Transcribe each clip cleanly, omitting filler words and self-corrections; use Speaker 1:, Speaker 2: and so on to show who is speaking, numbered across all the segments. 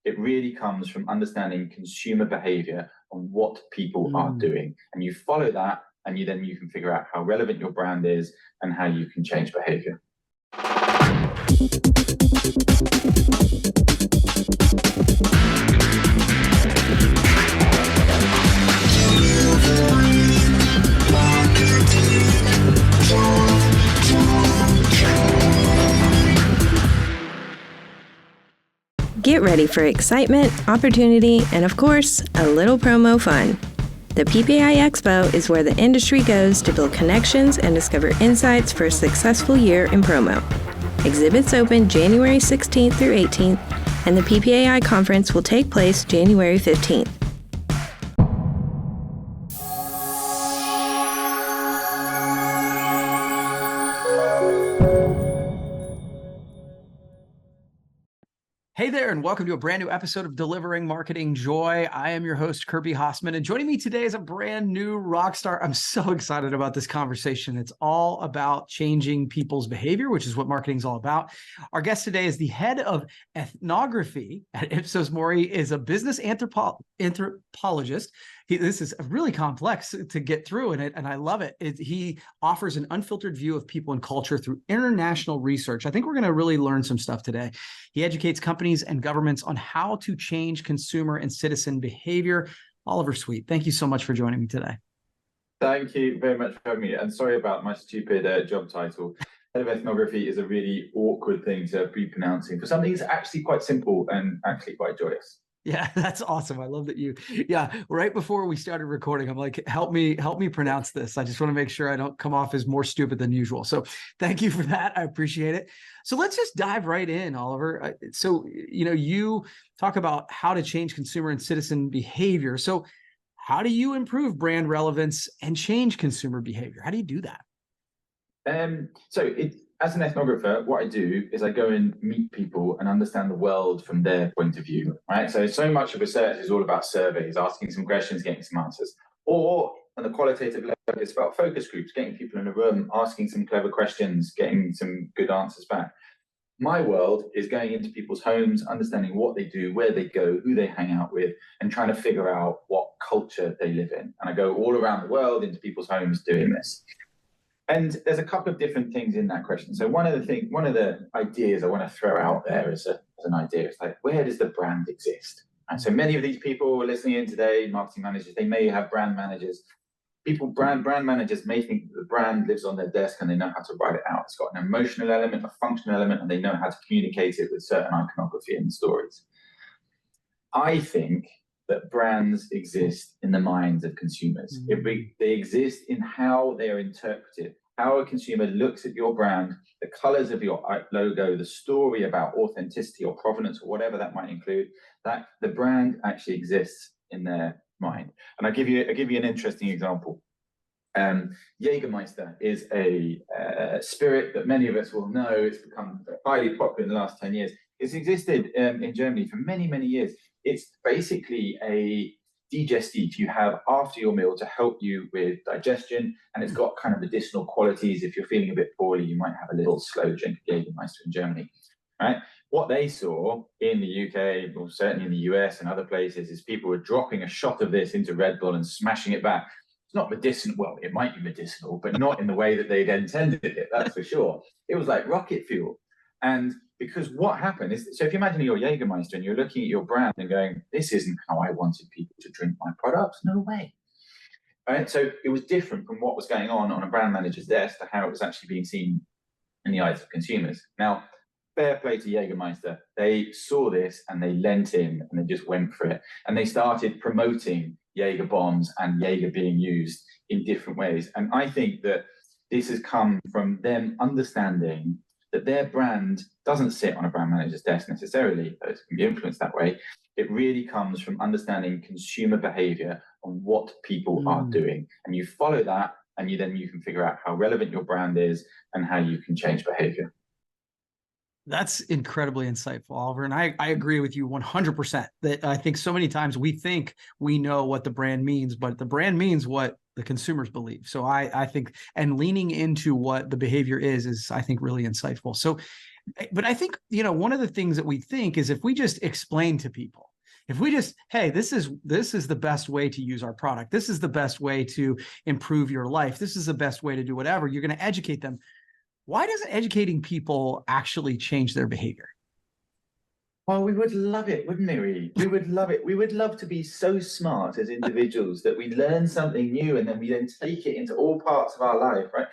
Speaker 1: It really comes from understanding consumer behavior on what people are doing. And you follow that, and you can figure out how relevant your brand is and how you can change behavior.
Speaker 2: Get ready for excitement, opportunity, and of course, a little promo fun. The PPI Expo is where the industry goes to build connections and discover insights for a successful year in promo. Exhibits open January 16th through 18th, and the PPAI conference will take place January 15th.
Speaker 3: Hey there, and welcome to a brand new episode of Delivering Marketing Joy. I am your host, Kirby Hausman, and joining me today is a brand new rock star. I'm so excited about this conversation. It's all about changing people's behavior, which is what marketing is all about. Our guest today is the head of ethnography at Ipsos Mori, is a business anthropologist. This is really complex to get through, and I love it. He offers an unfiltered view of people and culture through international research. I think we're going to really learn some stuff today. He educates companies and governments on how to change consumer and citizen behavior. Oliver Sweet, thank you so much for joining me today.
Speaker 1: Thank you very much for having me. And sorry about my stupid job title. Head of ethnography is a really awkward thing to be pronouncing for something that's actually quite simple and actually quite joyous.
Speaker 3: Yeah, that's awesome. I love that right before we started recording, I'm like, help me pronounce this. I just want to make sure I don't come off as more stupid than usual. So thank you for that. I appreciate it. So let's just dive right in, Oliver. So, you talk about how to change consumer and citizen behavior. So how do you improve brand relevance and change consumer behavior? How do you do that?
Speaker 1: As an ethnographer, what I do is I go and meet people and understand the world from their point of view, right? So much of research is all about surveys, asking some questions, getting some answers. Or on the qualitative level, it's about focus groups, getting people in a room, asking some clever questions, getting some good answers back. My world is going into people's homes, understanding what they do, where they go, who they hang out with, and trying to figure out what culture they live in. And I go all around the world into people's homes doing this. And there's a couple of different things in that question. So one of the ideas I want to throw out there as an idea is like, where does the brand exist? And so many of these people listening in today, marketing managers, they may have brand managers. Brand managers may think that the brand lives on their desk and they know how to write it out. It's got an emotional element, a functional element, and they know how to communicate it with certain iconography and stories. I think that brands exist in the minds of consumers. They exist in how they are interpreted, how a consumer looks at your brand, the colors of your logo, the story about authenticity or provenance or whatever that might include, that the brand actually exists in their mind. And I'll give you an interesting example. Jägermeister is a spirit that many of us will know. It's become highly popular in the last 10 years. It's existed in Germany for many, many years. It's basically a digestif you have after your meal to help you with digestion, and it's got kind of medicinal qualities. If you're feeling a bit poorly, you might have a little slow drink of Jägermeister in Germany. Right? What they saw in the UK, or certainly in the US and other places, is people were dropping a shot of this into Red Bull and smashing it back. It's not medicinal. Well, it might be medicinal, but not in the way that they'd intended it, that's for sure. It was like rocket fuel. And because what happened is, so if you imagine you're Jägermeister and you're looking at your brand and going, this isn't how I wanted people to drink my products, no way. Right? So it was different from what was going on a brand manager's desk to how it was actually being seen in the eyes of consumers. Now, fair play to Jägermeister. They saw this and they lent in and they just went for it. And they started promoting Jaeger bombs and Jaeger being used in different ways. And I think that this has come from them understanding that their brand doesn't sit on a brand manager's desk necessarily, but it can be influenced that way. It really comes from understanding consumer behavior on what people are doing. And you follow that, and you can figure out how relevant your brand is and how you can change behavior.
Speaker 3: That's incredibly insightful, Oliver. And I agree with you 100% that I think so many times we think we know what the brand means, but the brand means what the consumers believe. So I think, and leaning into what the behavior is I think really insightful. So But I think, one of the things that we think is if we just explain to people, if we just, hey, this is the best way to use our product. This is the best way to improve your life. This is the best way to do whatever. You're going to educate them. Why doesn't educating people actually change their behavior?
Speaker 1: Well, we would love it, wouldn't we? We would love it. We would love to be so smart as individuals that we learn something new and then we then take it into all parts of our life, right?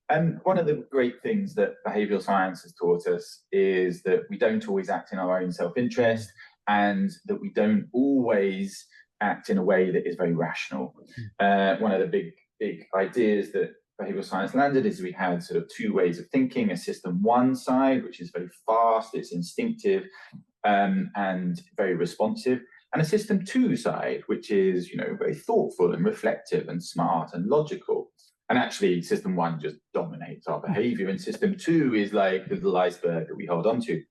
Speaker 1: And one of the great things that behavioral science has taught us is that we don't always act in our own self-interest, and that we don't always act in a way that is very rational. One of the big ideas that behavioral science landed is we had sort of two ways of thinking: a system one side, which is very fast, it's instinctive, and very responsive, and a system two side, which is, very thoughtful and reflective and smart and logical. And actually, system one just dominates our behavior, and system two is like the little iceberg that we hold on to.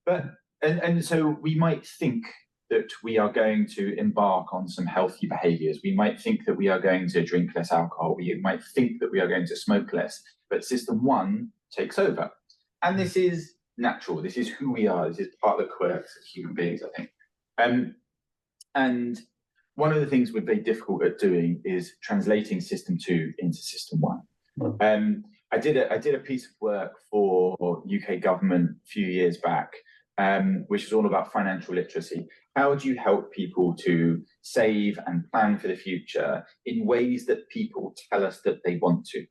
Speaker 1: But and so we might think that we are going to embark on some healthy behaviors. We might think that we are going to drink less alcohol. We might think that we are going to smoke less. But system one takes over, and this is natural. This is who we are. This is part of the quirks of human beings, I think. And one of the things we're very difficult at doing is translating system two into system one. I did a piece of work for UK government a few years back, which is all about financial literacy. How do you help people to save and plan for the future in ways that people tell us that they want to?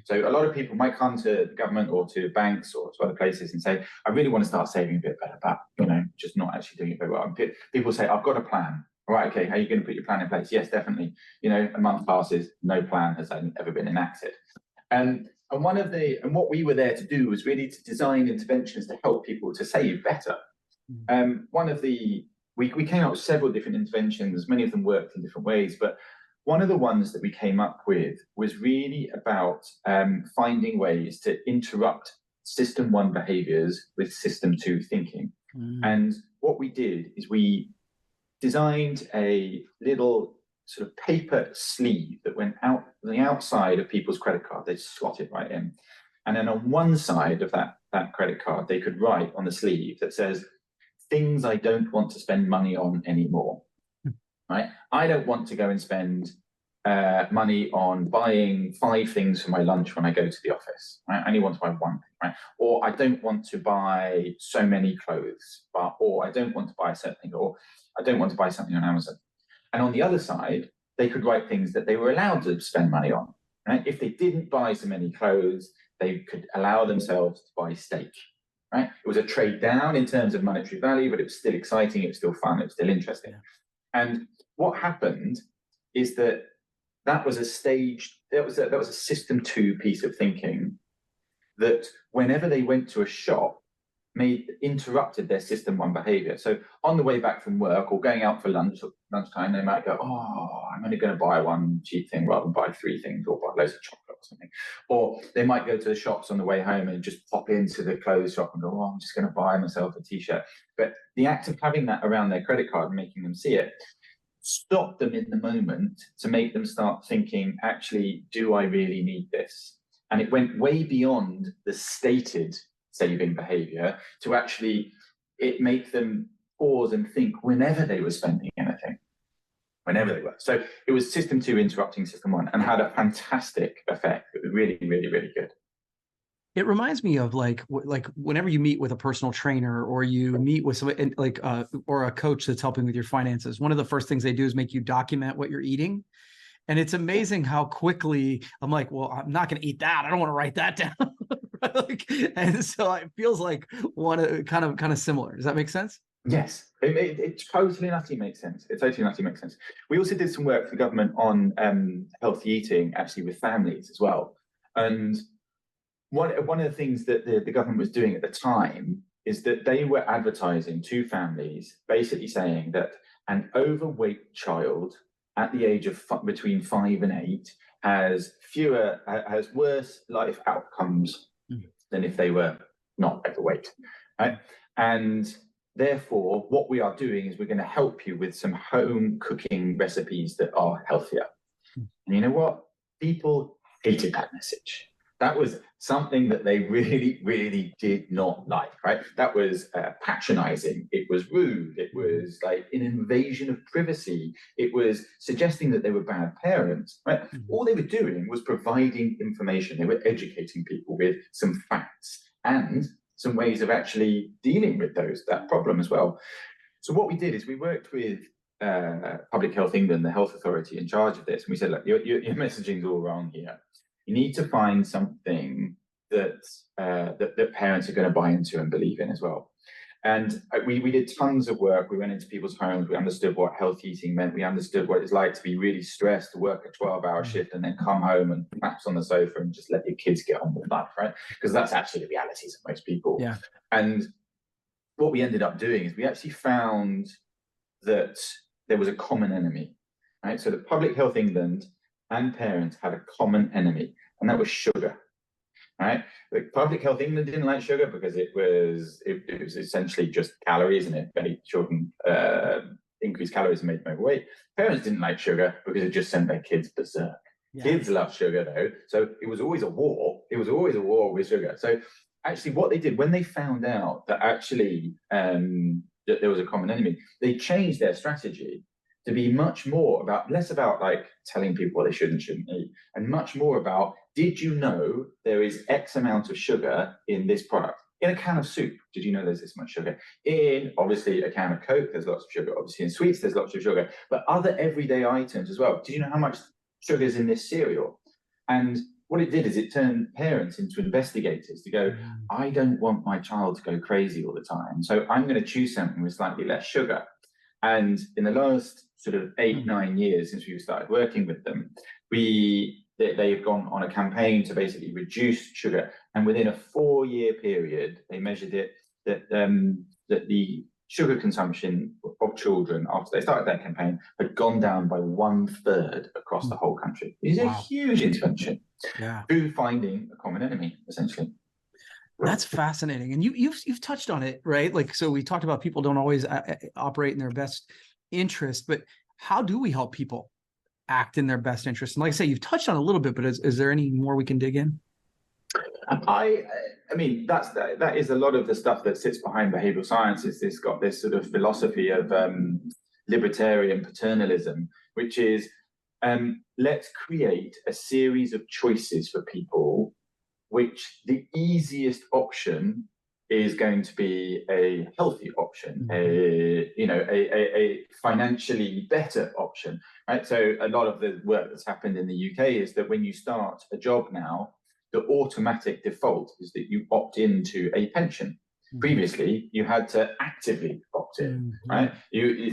Speaker 1: So a lot of people might come to the government or to banks or to other places and say, I really want to start saving a bit better, but just not actually doing it very well. And people say, I've got a plan. All right, okay, how are you going to put your plan in place? Yes, definitely. A month passes, no plan has ever been enacted. And what we were there to do was really to design interventions to help people to save better. We came up with several different interventions. Many of them worked in different ways, but one of the ones that we came up with was really about finding ways to interrupt system one behaviors with system two thinking. And what we did is we designed a little sort of paper sleeve that went out the outside of people's credit card. They slot it right in. And then on one side of that credit card, they could write on the sleeve that says, things I don't want to spend money on anymore, right? I don't want to go and spend money on buying 5 things for my lunch when I go to the office, right? I only want to buy one thing, right? Or I don't want to buy so many clothes, or I don't want to buy a certain thing, or I don't want to buy something on Amazon. And on the other side, they could write things that they were allowed to spend money on, right? If they didn't buy so many clothes, they could allow themselves to buy steak, right? It was a trade down in terms of monetary value, but it was still exciting, it was still fun, it was still interesting. And what happened is that was a system two piece of thinking that whenever they went to a shop, interrupted their system one behavior. So on the way back from work or going out for lunchtime, they might go, I'm only going to buy one cheap thing rather than buy 3 things, or buy loads of chocolate or something. Or they might go to the shops on the way home and just pop into the clothes shop and go, I'm just going to buy myself a t-shirt. But the act of having that around their credit card and making them see it stopped them in the moment to make them start thinking, actually, do I really need this? And it went way beyond the stated saving behavior to actually make them pause and think whenever they were spending anything, whenever they were. So it was system two interrupting system one, and had a fantastic effect. It was really, really, really good.
Speaker 3: It reminds me of like whenever you meet with a personal trainer or you meet with somebody or a coach that's helping with your finances, one of the first things they do is make you document what you're eating. And it's amazing how quickly I'm like, well, I'm not going to eat that. I don't want to write that down. And so it feels like kind of similar. Does that make sense?
Speaker 1: Yes, it totally utterly makes sense. It totally utterly makes sense. We also did some work for the government on healthy eating, actually with families as well. And one of the things that the government was doing at the time is that they were advertising to families, basically saying that an overweight child at the age of between 5 and 8 has worse life outcomes than if they were not overweight, right? And therefore, what we are doing is we're going to help you with some home cooking recipes that are healthier. And you know what? People hated that message. That was something that they really, really did not like, right? That was patronizing. It was rude. It was like an invasion of privacy. It was suggesting that they were bad parents, right? All they were doing was providing information. They were educating people with some facts and some ways of actually dealing with that problem as well. So what we did is we worked with Public Health England, the health authority in charge of this, and we said, look, your messaging's all wrong here. You need to find something that that parents are going to buy into and believe in as well. And we did tons of work. We went into people's homes. We understood what healthy eating meant. We understood what it's like to be really stressed, to work a 12-hour shift and then come home and collapse on the sofa and just let your kids get on with life, right? Because that's actually the realities of most people.
Speaker 3: Yeah.
Speaker 1: And what we ended up doing is we actually found that there was a common enemy, right? So the Public Health England and parents had a common enemy, and that was sugar, right? The Public Health England didn't like sugar because it was essentially just calories, and it made children increase calories and made them overweight. Parents didn't like sugar because it just sent their kids berserk. Yeah. Kids love sugar though, so it was always a war. It was always a war with sugar. So actually, what they did when they found out that actually that there was a common enemy, they changed their strategy to be much more about, less about like telling people what they should and shouldn't eat, and much more about, did you know there is X amount of sugar in this product? In a can of soup, did you know there's this much sugar? In, obviously, a can of Coke, there's lots of sugar. Obviously, in sweets, there's lots of sugar, but other everyday items as well. Did you know how much sugar is in this cereal? And what it did is it turned parents into investigators to go, I don't want my child to go crazy all the time, so I'm going to choose something with slightly less sugar. And in the last sort of 8-9 years since we started working with them, they've gone on a campaign to basically reduce sugar. And within a 4-year period, they measured it that the sugar consumption of children after they started that campaign had gone down by 1/3 across the whole country. It's a huge intervention through finding a common enemy, essentially.
Speaker 3: That's fascinating. And you've touched on it, right? Like, so we talked about people don't always operate in their best interest, but how do we help people act in their best interest? And like I say, you've touched on a little bit, but is there any more we can dig in?
Speaker 1: I mean, that is a lot of the stuff that sits behind behavioral science. It's got this sort of philosophy of libertarian paternalism, which is let's create a series of choices for people, which the easiest option is going to be a healthy option, a financially better option, right? So a lot of the work that's happened in the UK is that when you start a job now, the automatic default is that you opt into a pension. Previously, you had to actively opt in, right?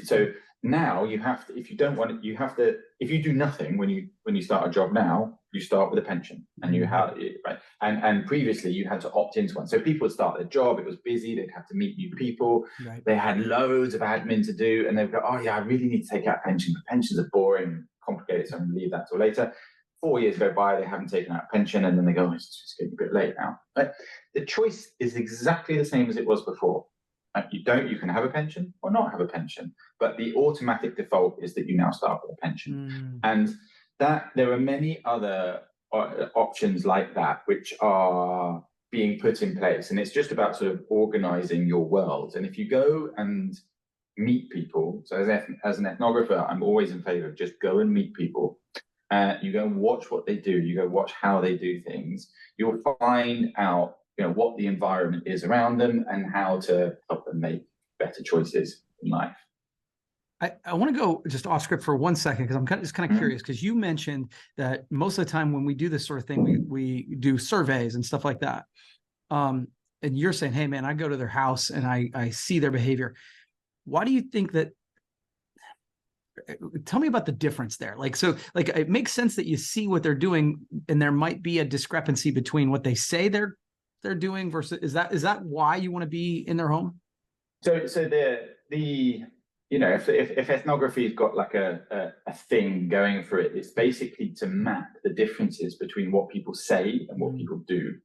Speaker 1: So now you have to, if you don't want it, you have to, if you do nothing when you start a job now, you start with a pension, and you have, right? And previously you had to opt into one. So people would start their job, it was busy, they'd have to meet new people, they had loads of admin to do, and they'd go, oh yeah, I really need to take out a pension, but pensions are boring, complicated, so I'm gonna leave that till later. 4 years go by, they haven't taken out a pension, and then they go, oh, it's just getting a bit late now. Right? The choice is exactly the same as it was before. You can have a pension or not have a pension, but the automatic default is that you now start with a pension. And that there are many other options like that which are being put in place, and it's just about sort of organizing your world. And if you go and meet people, so as an ethnographer, I'm always in favor of just go and meet people. You go and watch what they do, you go watch how they do things, you'll find out what the environment is around them and how to help them make better choices in life.
Speaker 3: I want to go just off script for 1 second, because I'm just kind of curious, because you mentioned that most of the time when we do this sort of thing, we do surveys and stuff like that. And you're saying, hey man, I go to their house and I see their behavior. Why do you think that? Tell me about the difference there. Like, so like it makes sense that you see what they're doing, and there might be a discrepancy between what they say they're doing versus, is that why you want to be in their home?
Speaker 1: So if ethnography's got like a thing going for it, it's basically to map the differences between what people say and what people do.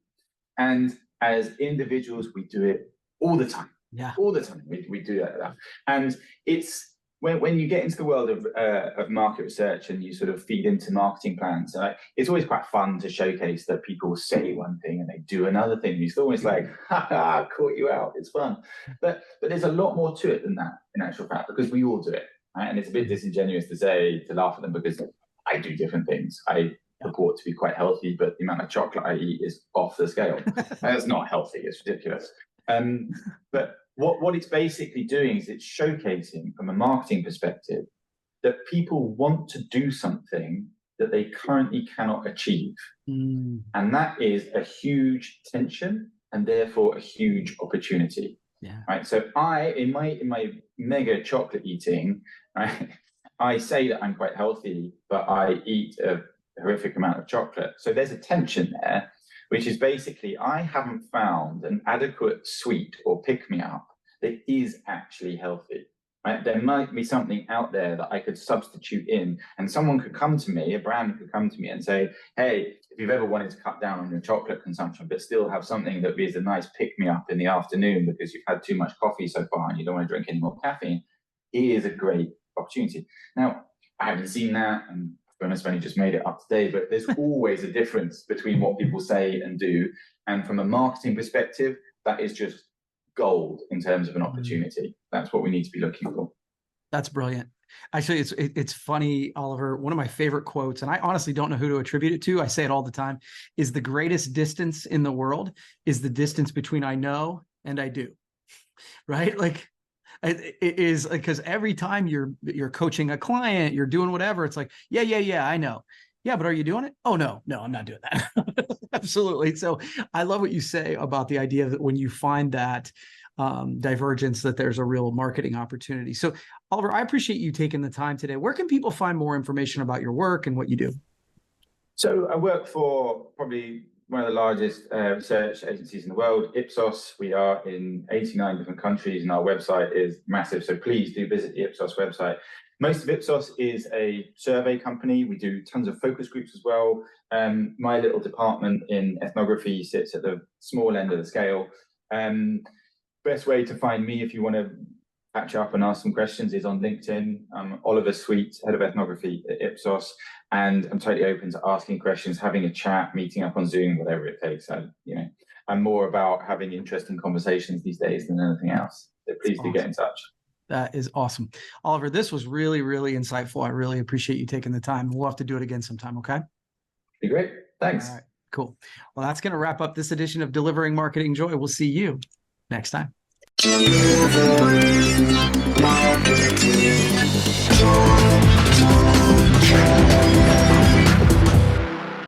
Speaker 1: And as individuals, we do it all the time. Yeah, all the time we do that. And it's when you get into the world of market research and you sort of feed into marketing plans, it's always quite fun to showcase that people say one thing and they do another thing. It's always like, ha ha, caught you out. It's fun. But there's a lot more to it than that, in actual fact, because we all do it. Right? And it's a bit disingenuous to laugh at them, because I do different things. I purport to be quite healthy, but the amount of chocolate I eat is off the scale. That's not healthy. It's ridiculous. But what it's basically doing is it's showcasing from a marketing perspective that people want to do something that they currently cannot achieve. And that is a huge tension and therefore a huge opportunity. Yeah. Right. So in my mega chocolate eating, right, I say that I'm quite healthy, but I eat a horrific amount of chocolate. So there's a tension there, which is basically I haven't found an adequate sweet or pick-me-up that is actually healthy. Right? There might be something out there that I could substitute in, and someone could come to me, a brand could come to me and say, hey, if you've ever wanted to cut down on your chocolate consumption, but still have something that is a nice pick-me-up in the afternoon because you've had too much coffee so far and you don't want to drink any more caffeine, here's a great opportunity. Now, I haven't seen that, and to be honest, I've only just made it up today, but there's always a difference between what people say and do. And from a marketing perspective, that is just gold in terms of an opportunity. That's what we need to be looking for.
Speaker 3: That's brilliant. Actually, it's funny, Oliver. One of my favorite quotes, and I honestly don't know who to attribute it to, I say it all the time, is the greatest distance in the world is the distance between I know and I do. Right? Like, it is, because every time you're coaching a client, you're doing whatever, it's like, yeah, I know. Yeah, but are you doing it? Oh, no, I'm not doing that. Absolutely. So I love what you say about the idea that when you find that divergence, that there's a real marketing opportunity. So Oliver, I appreciate you taking the time today. Where can people find more information about your work and what you do?
Speaker 1: So I work for probably one of the largest research agencies in the world, Ipsos. We are in 89 different countries and our website is massive. So please do visit the Ipsos website. Most of Ipsos is a survey company. We do tons of focus groups as well. My little department in ethnography sits at the small end of the scale. Best way to find me if you want to catch up and ask some questions is on LinkedIn. I'm Oliver Sweet, head of ethnography at Ipsos, and I'm totally open to asking questions, having a chat, meeting up on Zoom, whatever it takes. I'm more about having interesting conversations these days than anything else. So please do get in touch.
Speaker 3: That is awesome. Oliver, this was really, really insightful. I really appreciate you taking the time. We'll have to do it again sometime, okay?
Speaker 1: Be great. Thanks.
Speaker 3: All right, cool. Well, that's going to wrap up this edition of Delivering Marketing Joy. We'll see you next time. Marketing Joy.